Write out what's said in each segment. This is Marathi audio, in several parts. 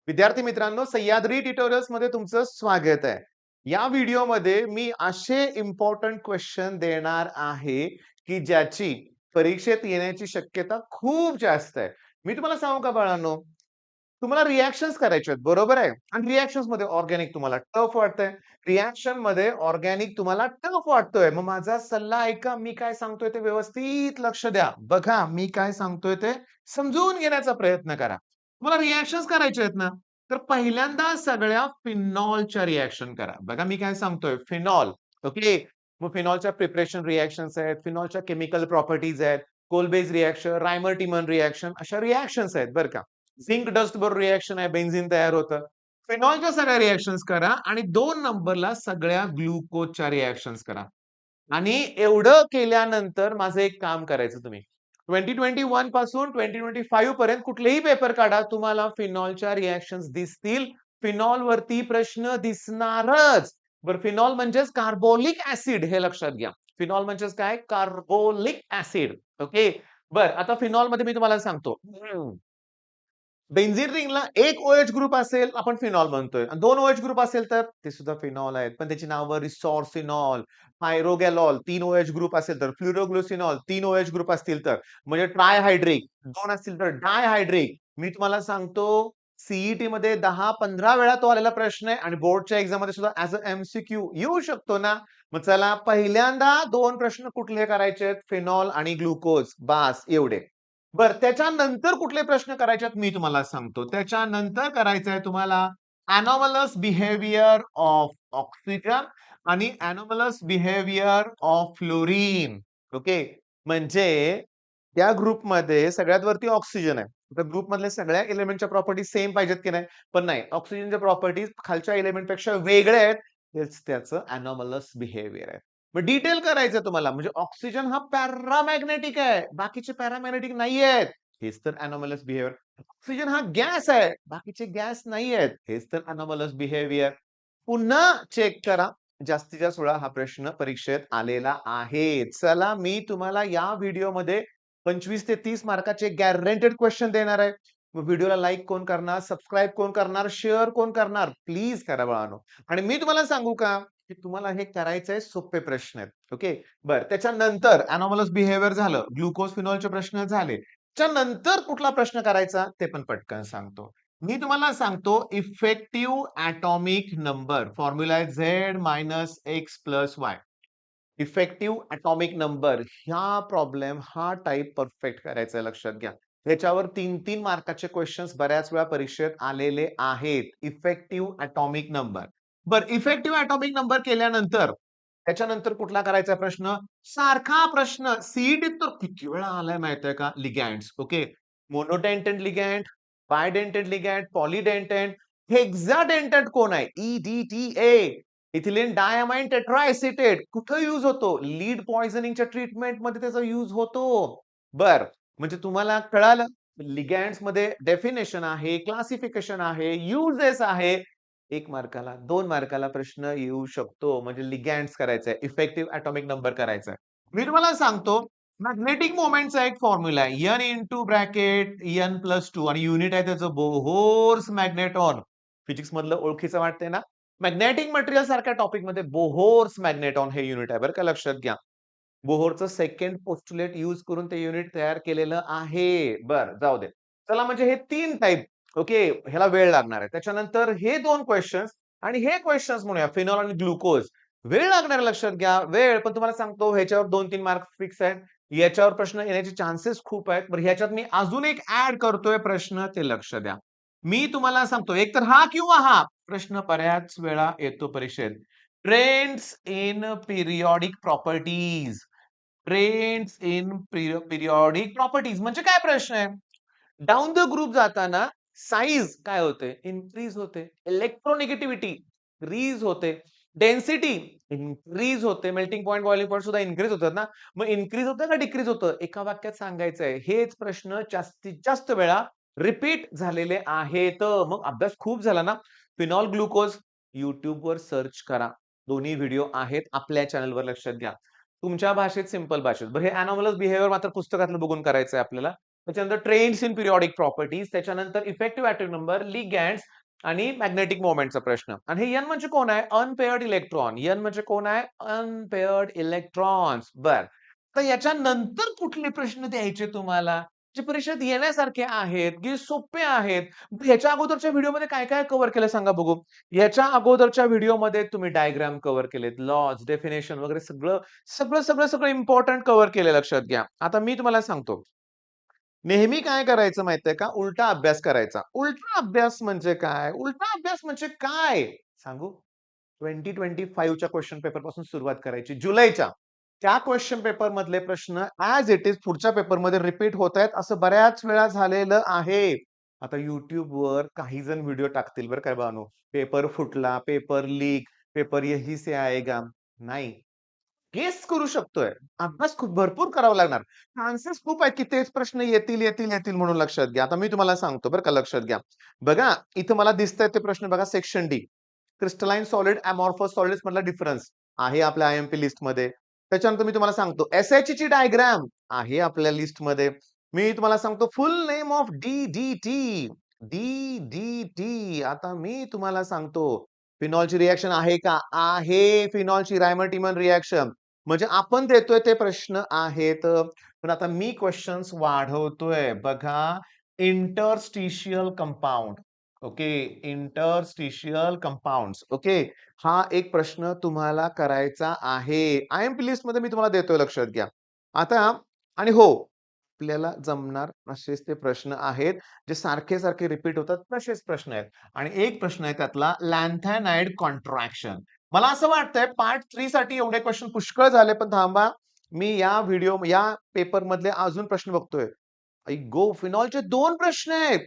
विद्यार्थी मित्रांनो, सह्याद्री ट्युटोरियल्स मध्ये तुमचं स्वागत आहे. या व्हिडिओमध्ये मी असे इम्पोर्टंट क्वेश्चन देणार आहे, की ज्याची परीक्षेत येण्याची शक्यता खूप जास्त आहे. मी तुम्हाला सांगू का बाळांनो, तुम्हाला रिएक्शन्स करायचे आहेत, बरोबर आहे? आणि रिएक्शन्स मध्ये ऑर्गॅनिक तुम्हाला टफ वाटतंय. रिएक्शन मध्ये ऑर्गॅनिक तुम्हाला टफ वाटतोय. मग माझा सल्ला ऐका, मी काय सांगतोय ते व्यवस्थित लक्ष द्या. बघा, मी काय सांगतोय ते समजून घेण्याचा प्रयत्न करा. तुम्हाला रिएक्शन्स करायचे आहेत ना, तर पहिल्यांदा सगळ्या फिनॉलच्या रिएक्शन करा. बघा मी काय सांगतोय, फिनॉल, ओके. मग फिनॉलच्या प्रिपरेशन रिएक्शन्स आहेत, फिनॉलच्या केमिकल प्रॉपर्टीज आहेत, कोल-बेस रिएक्शन, रायमर-टिमन रिएक्शन, अशा रिएक्शन्स आहेत बरं का. झिंक डस्ट बरोबर रिएक्शन आहे, बेन्झीन तयार होतं. फिनॉलच्या सगळ्या रिएक्शन्स करा आणि 2 नंबरला सगळ्या ग्लुकोजच्या रिएक्शन्स करा. आणि एवढं केल्यानंतर माझं एक काम करायचं तुम्ही. 2021 पासून 2025 पर्यंत कुठलेही पेपर काढा, तुम्हाला फिनॉलच्या रिएक्शन्स दिसतील. फिनॉल वरती प्रश्न दिसणारच. बरं, फिनॉल म्हणजेच कार्बोलिक ऍसिड हे लक्षात घ्या. फिनॉल म्हणजेच काय? Carbolic acid. ओके. बरं, आता फिनॉलमध्ये मी तुम्हाला सांगतो. बेन्झीन रिंगला एक OH ग्रुप असेल, आपण फिनॉल म्हणतोय. आणि 2 OH ग्रुप असेल तर ते सुद्धा फिनॉल आहेत. पण त्याची नावं रिसॉर्सिनॉल, पायरोगॅलॉल 3 OH ग्रुप असेल तर, फ्लोरोग्लिसरॉल 3 OH ग्रुप असतील तर, म्हणजे ट्रायहायड्रिक 2 असतील तर डायहायड्रिक. मी तुम्हाला सांगतो, सीईटी मध्ये 10-15 वेळा तो आलेला प्रश्न आहे आणि बोर्डच्या एक्झाम मध्ये सुद्धा ॲज अ एमसीक्यू येऊ शकतो ना. मग चला, पहिल्यांदा 2 प्रश्न कुठले करायचे आहेत? फिनॉल आणि ग्लुकोज. बास एवढे. बरं, त्याच्यानंतर कुठले प्रश्न करायचे आहेत मी तुम्हाला सांगतो. त्याच्यानंतर करायचं आहे तुम्हाला एनोमलस बिहेवियर ऑफ ऑक्सिजन आणि anomalous behaviour of fluorine. Okay. म्हणजे त्या ग्रुपमध्ये सगळ्यात वरती ऑक्सिजन आहे. त्या ग्रुपमधल्या सगळ्या एलिमेंटच्या प्रॉपर्टीज सेम पाहिजेत की नाही? पण नाही. ऑक्सिजनच्या प्रॉपर्टीज खालच्या एलिमेंटपेक्षा वेगळ्या आहेत. तेच त्याचं एनोमलस बिहेवियर आहे. मग डिटेल करायचं तुम्हाला, म्हणजे ऑक्सिजन हा पॅरामॅग्नेटिक आहे, बाकीचे पॅरामॅग्नेटिक नाहीयेत. हेच तर एनोमलस बिहेवियर. ऑक्सिजन हा गॅस आहे, बाकीचे गॅस नाहीयेत. हेच तर एनोमलस बिहेवियर. पुन्हा चेक करा. जास्तीत जास्त वेळा हा प्रश्न परीक्षेत आलेला आहे. चला, मी तुम्हाला या व्हिडिओमध्ये 25 ते 30 मार्काचे गॅरंटेड क्वेश्चन देणार आहे. मग व्हिडिओला लाईक कोण करणार, सबस्क्राईब कोण करणार, शेअर कोण करणार? प्लीज करा बाळांनो. आणि मी तुम्हाला सांगू का, की तुम्हाला हे करायचंय, सोपे प्रश्न आहेत. ओके. बरं, त्याच्यानंतर एनोमलस बिहेवियर झालं, ग्लुकोज फिनॉलचे प्रश्न झाले. त्याच्यानंतर कुठला प्रश्न करायचा ते पण पटकन सांगतो. मी तुम्हाला सांगतो, इफेक्टिव्ह ॲटॉमिक नंबर. फॉर्म्युला आहे Z-X+Y. Effective atomic number. हा टाइप परफेक्ट करायचा आहे, लक्षात घ्या. त्याच्यावर 3-3 मार्काचे क्वेश्चन्स बऱ्याच वेळा परीक्षेत आलेले आहेत. Effective atomic number. बरं, इफेक्टिव्ह ॲटॉमिक नंबर केल्यानंतर त्याच्यानंतर कुठला करायचा प्रश्न? सारखा प्रश्न सीईटीत तर किती वेळा आलाय माहितीये का? लिगँड्स. Okay. Monodentate ligand, bidentate ligand, polydentate, hexadentate कोण आहे? EDTA. इथिलीन डायअमाइन टेट्राएसिटेट कुठं यूज होतो? लीड पॉइझनिंगच्या ट्रीटमेंटमध्ये त्याचा यूज होतो. बर, म्हणजे तुम्हाला कळालं, लिगँड्स मध्ये डेफिनेशन आहे, क्लासिफिकेशन आहे, युजेस आहे. 1 मार्काला, 2 मार्काला प्रश्न येऊ शकतो. म्हणजे लिगँड्स करायचंय, इफेक्टिव्ह ॲटॉमिक नंबर करायचा. मी तुम्हाला सांगतो, मॅग्नेटिक मोमेंटचा एक फॉर्म्युला आहे. N इंटू ब्रॅकेट N+2 आणि युनिट आहे त्याचं बोहोर्स मॅग्नेटॉन. फिजिक्स मधलं ओळखीचं वाटतंय ना? मॅग्नेटिक मटेरियल सारख्या टॉपिक मध्ये बोहोर्स मॅग्नेटॉन हे युनिट आहे, बरं का, लक्षात घ्या. बोहोरचं सेकंड पोस्टुलेट यूज करून ते युनिट तयार केलेलं आहे. बरं, जाऊ दे. चला, म्हणजे हे 3 टाइप. ओके. ह्याला वेळ लागणार आहे. त्याच्यानंतर हे 2 क्वेश्चन्स आणि हे क्वेश्चन्स म्हणूया, फिनॉल आणि ग्लुकोज. वेळ लागणार, लक्षात घ्या. वेळ, पण तुम्हाला सांगतो ह्याच्यावर 2-3 मार्क फिक्स आहेत. याच्यावर प्रश्न येण्याचे चान्सेस खूप आहेत. बरं, ह्याच्यात मी अजून एक ऍड करतोय प्रश्न, ते लक्ष द्या. मी तुम्हाला सांगतो, एक तर हा किंवा हा प्रश्न बऱ्याच वेळा येतो परीक्षेत. Trends in periodic properties. Trends in periodic properties म्हणजे काय प्रश्न आहे? डाउन द ग्रुप जाताना साईज काय होते? इन्क्रीज होते. इलेक्ट्रोनिगेटिव्हिटी रिलीज होते. डेन्सिटी इन्क्रीज होते. मेल्टिंग पॉइंट, बॉइलिंग पॉइंट सुद्धा इन्क्रीज होतात ना. मग इन्क्रीज होतं का डिक्रीज होतं? एका वाक्यात सांगायचं आहे. हेच प्रश्न जास्तीत जास्त वेळा रिपीट झालेले आहेत. मग अभ्यास खूप झाला ना. फिनॉल ग्लुकोज YouTubeवर सर्च करा. दोन्ही व्हिडिओ आहेत आपल्या चॅनलवर, लक्षात घ्या. तुमच्या भाषेत, सिंपल भाषेत. बरं, हे एनोमलस बिहेवियर मात्र पुस्तकातलं बघून करायचं आहे आपल्याला. त्याच्यानंतर ट्रेंड्स इन पिरियॉडिक प्रॉपर्टीज, त्याच्यानंतर इफेक्टिव्ह ॲटॉमिक नंबर, लिगँड्स आणि मॅग्नेटिक मोमेंटचा प्रश्न. आणि हे एन म्हणजे कोण आहे? Unpaired electron. एन म्हणजे कोण आहे? Unpaired electrons. बरं. तर याच्यानंतर कुठले प्रश्न द्यायचे तुम्हाला? जे परीक्षेत येण्यासारखे आहेत, की सोपे आहेत. ह्याच्या अगोदरच्या व्हिडिओमध्ये काय-काय कव्हर केलं सांगा बघू? याच्या अगोदरच्या व्हिडिओमध्ये तुम्ही डायग्राम कव्हर केलेत, लॉज, डेफिनेशन वगैरे सगळं इम्पोर्टंट कव्हर केलंय लक्षात घ्या. आता मी तुम्हाला सांगतो. नेहमी काय करायचं माहितीये का? उलटा अभ्यास करायचा. उलटा अभ्यास म्हणजे काय? उलटा अभ्यास म्हणजे काय? सांगू? 2025 च्या क्वेशन पेपर पासून सुरुवात करायची. जुलैच्या. त्या क्वेशन पेपर मधले प्रश्न ॲज इट इज पुढच्या पेपरमध्ये रिपीट होतायत असं बऱ्याच वेळा झालेलं आहे. आता YouTubeवर काही जण व्हिडिओ टाकतील बरं का बाळांनो. पेपर फुटला, पेपर लीक, पेपर यही से आएगा. नाही. गेस करू शकतोय. अभ्यास खूप भरपूर करावा लागणार. चान्सेस खूप आहेत, की तेच प्रश्न येतील म्हणून लक्षात घ्या. आता मी तुम्हाला सांगतो बरं का लक्षात घ्या. बघा इथं मला दिसतायत ते प्रश्न बघा section D. Crystalline solid, amorphous solids मधला डिफरन्स आहे आपल्या आय-एम-पी लिस्टमध्ये. त्याच्यानंतर मी तुम्हाला सांगतो एस-एच ची डायग्राम आहे आपल्या लिस्टमध्ये. मी तुम्हाला सांगतो फुल नेम ऑफ डी-डी-टी. डी-डी-टी. आता मी तुम्हाला सांगतो फिनॉलची रिएक्शन आहे का? आहे फिनॉलची रायमर-टिमन रिएक्शन. म्हणजे आपण देतोय ते प्रश्न आहेत. पण आता मी क्वेशन्स वाढवतोय. बघा interstitial compound. Okay. Interstitial compounds. Okay. हा एक प्रश्न तुम्हाला करायचा आहे. आय-एम-पी लिस्टमध्ये मी तुम्हाला देतोय लक्षात घ्या. आता आणि हो, आपल्याला जमणार असेच ते प्रश्न आहेत, जे सारखे-सारखे रिपीट होतात तसेच प्रश्न आहेत. आणि एक प्रश्न आहे त्यातला लॅन्थॅनाइड कॉन्ट्रॅक्शन. मला असं वाटतंय पार्ट 3 साठी एवढे क्वेशन पुष्कळ झाले, पण थांबा. मी या पेपर मधले अजून प्रश्न बघतोय. आई गो! फिनॉलचे 2 प्रश्न आहेत.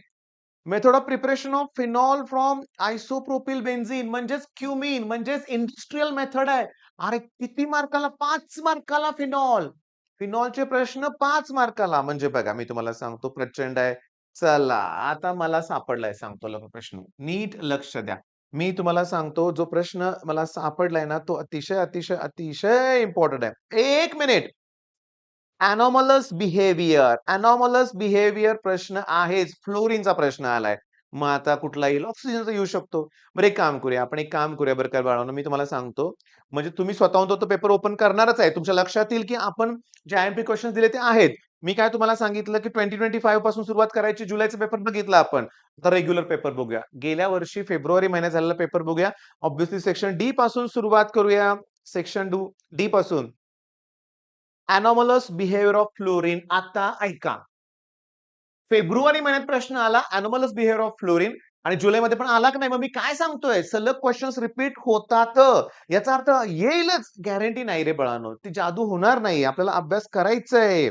Method of preparation of phenol from isopropyl benzene म्हणजेच क्युमीन म्हणजेच इंडस्ट्रियल मेथड आहे. अरे किती मार्काला? 5 मार्काला फिनॉल. फिनॉलचे प्रश्न 5 मार्काला. म्हणजे बघा मी तुम्हाला सांगतो प्रचंड आहे. चला आता मला सापडलाय सांगतो प्रश्न. नीट लक्ष द्या. मी तुम्हाला सांगतो जो प्रश्न मला सापडलाय ना तो अतिशय इम्पोर्टंट आहे. 1 मिनिट. एनॉमलस बिहेवियर प्रश्न आहेच. फ्लोरीनचा प्रश्न आलाय. मग आता कुठला येईल? ऑक्सिजनचा येऊ शकतो. बरं एक काम करूया बरं का बाळांनो, मी तुम्हाला सांगतो. म्हणजे तुम्ही स्वतःहून तो पेपर ओपन करणारच आहे. तुमच्या लक्षात येईल, की आपण जे आय-एम-पी क्वेशन्स दिले ते आहेत. मी काय तुम्हाला सांगितलं, की 2025 पासून सुरुवात करायची. जुलैचा पेपर बघितला आपण. आता रेग्युलर पेपर बघूया. गेल्या वर्षी फेब्रुवारी महिन्यात झालेला पेपर बघूया. ऑब्व्हियसली सेक्शन डी पासून सुरुवात करूया. सेक्शन डी पासून. Anomalous behaviour of fluorine. आता ऐका. फेब्रुवारी महिन्यात प्रश्न आला एनॉमलस बिहेवियर ऑफ फ्लोरीन आणि जुलैमध्ये पण आला की नाही? मग मी काय सांगतोय? सलग क्वेश्चन्स रिपीट होतात. याचा अर्थ येईलच. गॅरंटी नाही रे बाळांनो. ती जादू होणार नाही. आपल्याला अभ्यास करायचा आहे.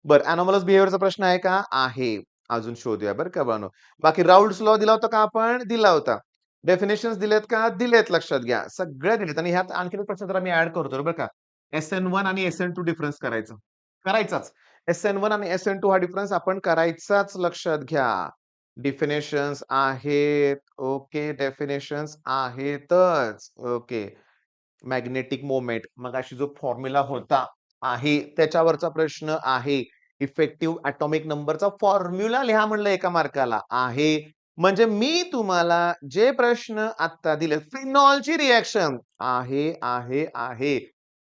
बरं एनॉमलस बिहेवियरचा प्रश्न आहे का? आहे. अजून शोधूया बरं का बाळांनो. बाकी राउल्ड्स लॉ दिला होता का आपण? दिला होता. डेफिनेशन्स दिलेत का? दिलेत लक्षात घ्या. सगळ्या दिलेत आणि ह्यात आणखी एक प्रश्न जरा मी ऍड करतो बरं का. SN1 आणि SN2 डिफरन्स करायचा. करायचाच. SN1 आणि SN2 हा डिफरन्स आपण करायचाच लक्षात घ्या. डेफिनेशन्स आहेत. ओके. डेफिनेशन्स आहेतच. ओके. मॅग्नेटिक मोमेंट मगाशी जो फॉर्म्युला होता आहे त्याच्यावरचा प्रश्न आहे. इफेक्टिव्ह एटॉमिक नंबरचा फॉर्म्युला लिहा म्हणलं एका मार्काला आहे. म्हणजे मी तुम्हाला जे प्रश्न आता दिले फिनॉलची रिएक्शन आहे.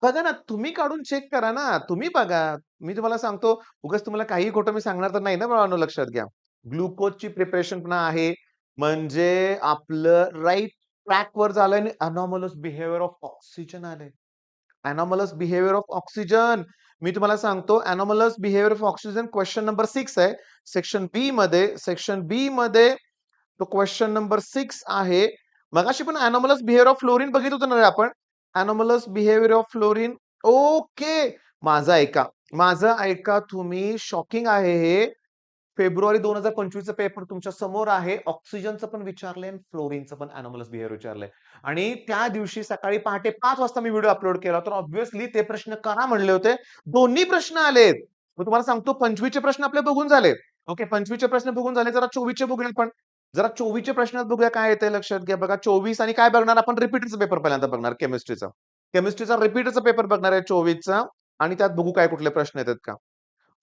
बघा ना, तुम्ही काढून चेक करा ना. तुम्ही बघा. मी तुम्हाला सांगतो, उगाच तुम्हाला काहीही खोटं मी सांगणार तर नाही ना बाळांनो, लक्षात घ्या. ग्लुकोजची प्रिपरेशन पण आहे. म्हणजे आपलं राइट ट्रॅकवर झालंय आणि अनॉमलस बिहेवियर ऑफ ऑक्सिजन आलंय. Anomalous behaviour of oxygen. मी तुम्हाला सांगतो anomalous behaviour of oxygen question number 6 आहे. सेक्शन बी मध्ये तो क्वेश्चन नंबर 6 आहे. मगाशी पण एनॉमलस बिहेवियर ऑफ फ्लोरीन बघितलं होतं ना रे आपण? Anomalous behaviour of fluorine. Okay. माझं ऐका तुम्ही. शॉकिंग आहे हे. फेब्रुवारी 2025 चा पेपर तुमच्या समोर आहे. ऑक्सिजनचं पण विचारलंय आणि फ्लोरीनचं पण एनॉमलस बिहेवियर विचारलंय. आणि त्या दिवशी सकाळी पहाटे 5 वाजता मी व्हिडिओ अपलोड केला होता. ऑब्व्हियसली ते प्रश्न करा म्हणले होते. दोन्ही प्रश्न आलेत. मी तुम्हाला सांगतो 25 चे प्रश्न आपले बघून झालेत. ओके 25 चे प्रश्न बघून झाले. जरा 24 चे बघूया आपण. जरा 24 चे प्रश्नात बघूया काय येतंय लक्षात घ्या. बघा 24 आणि काय बघणार आपण रिपीटरचा पेपर पहिल्यांदा बघणार केमिस्ट्रीचा. केमिस्ट्रीचा रिपीटरचा पेपर बघणार आहे 24 चा आणि त्यात बघू काय कुठले प्रश्न येतात का.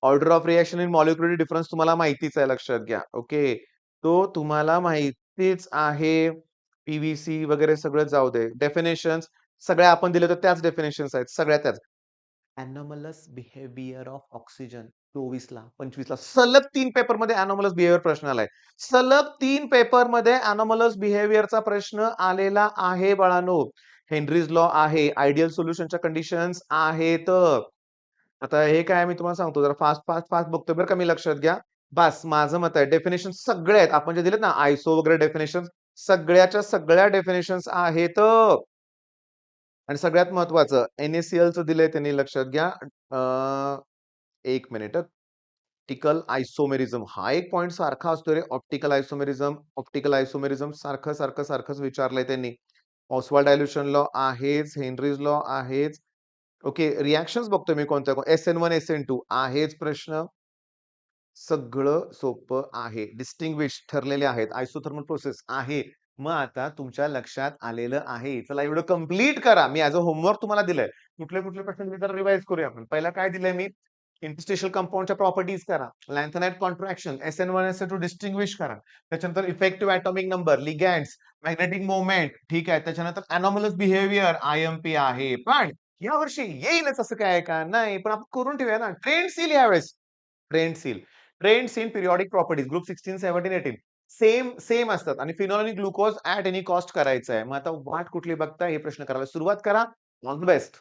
Order of reaction in molecular difference तुम्हाला माहितीच आहे लक्षात घ्या. ओके. तो तुम्हाला माहिती तेच आहे. पी वगैरे सगळं जाऊ दे. डेफिनेशन्स सगळ्या आपण दिल्या तर त्याच डेफिनेशन्स आहेत. सगळ्या त्याच. एनोमलस बिहेवियर ऑफ ऑक्सिजन 24ला, 25ला सलग 3 पेपरमध्ये एनोमलस बिहेवियर प्रश्न आलाय. सलग 3 पेपरमध्ये एनोमलस बिहेवियरचा प्रश्न आलेला आहे बाळांनो. हेनरीज लॉ आहे. आयडियल सोल्युशनच्या कंडिशन्स आहेत. आता हे काय मी तुम्हाला सांगतो जरा फास्ट बघतोय बरं का मी लक्षात घ्या. बास माझं मत आहे डेफिनेशन सगळे आहेत. आपण जे दिलेत ना आयसो वगैरे डेफिनेशन सगळ्याच्या सगळ्या डेफिनेशन्स आहेत. आणि सगळ्यात महत्वाचं NaClचं दिलंय त्यांनी लक्षात घ्या. अ, 1 मिनिट ऑप्टिकल आयसोमेरिझम हा एक पॉइंट सारखा असतो रे. ऑप्टिकल आयसोमेरिझम सारखंच विचारलंय त्यांनी. ऑसवाल्ड डायल्युशन लॉ आहेच. हेनरीज लॉ आहेच. ओके. रिएक्शन्स बघतोय मी कोणत्या SN1, SN2 आहेच प्रश्न. सगळं सोपं आहे. डिस्टिंग्विश ठरलेले आहेत. आयसोथर्मल प्रोसेस आहे. मग आता तुमच्या लक्षात आलेलं आहे. चला एवढं कंप्लीट करा. मी ॲज अ होमवर्क तुम्हाला दिलंय. कुठले प्रश्न जरा रिवाइज करूया आपण. पहिला काय दिलंय मी? इंटरस्टिशियल कंपाउंडच्या प्रॉपर्टीज करा. लॅन्थनाइट कॉन्ट्रॅक्शन, SN1, SN2 डिस्टिंग्विश करा. त्याच्यानंतर effective atomic number, ligands, magnetic moment ठीक आहे. त्याच्यानंतर एनॉमलस बिहेवियर IMP आहे. पण यावर्षी येईलच असं काय आहे का? नाही. पण आपण करून ठेवूया ना. ट्रेंड सील यावेळेस. Trend seal. Trends in periodic properties group 16, 17, 18 same असतात आणि फिनॉल आणि ग्लुकोज ॲट एनी कॉस्ट करायचं आहे. मग आता वाट कुठली बघताय हे प्रश्न करायला सुरुवात करा. All the best.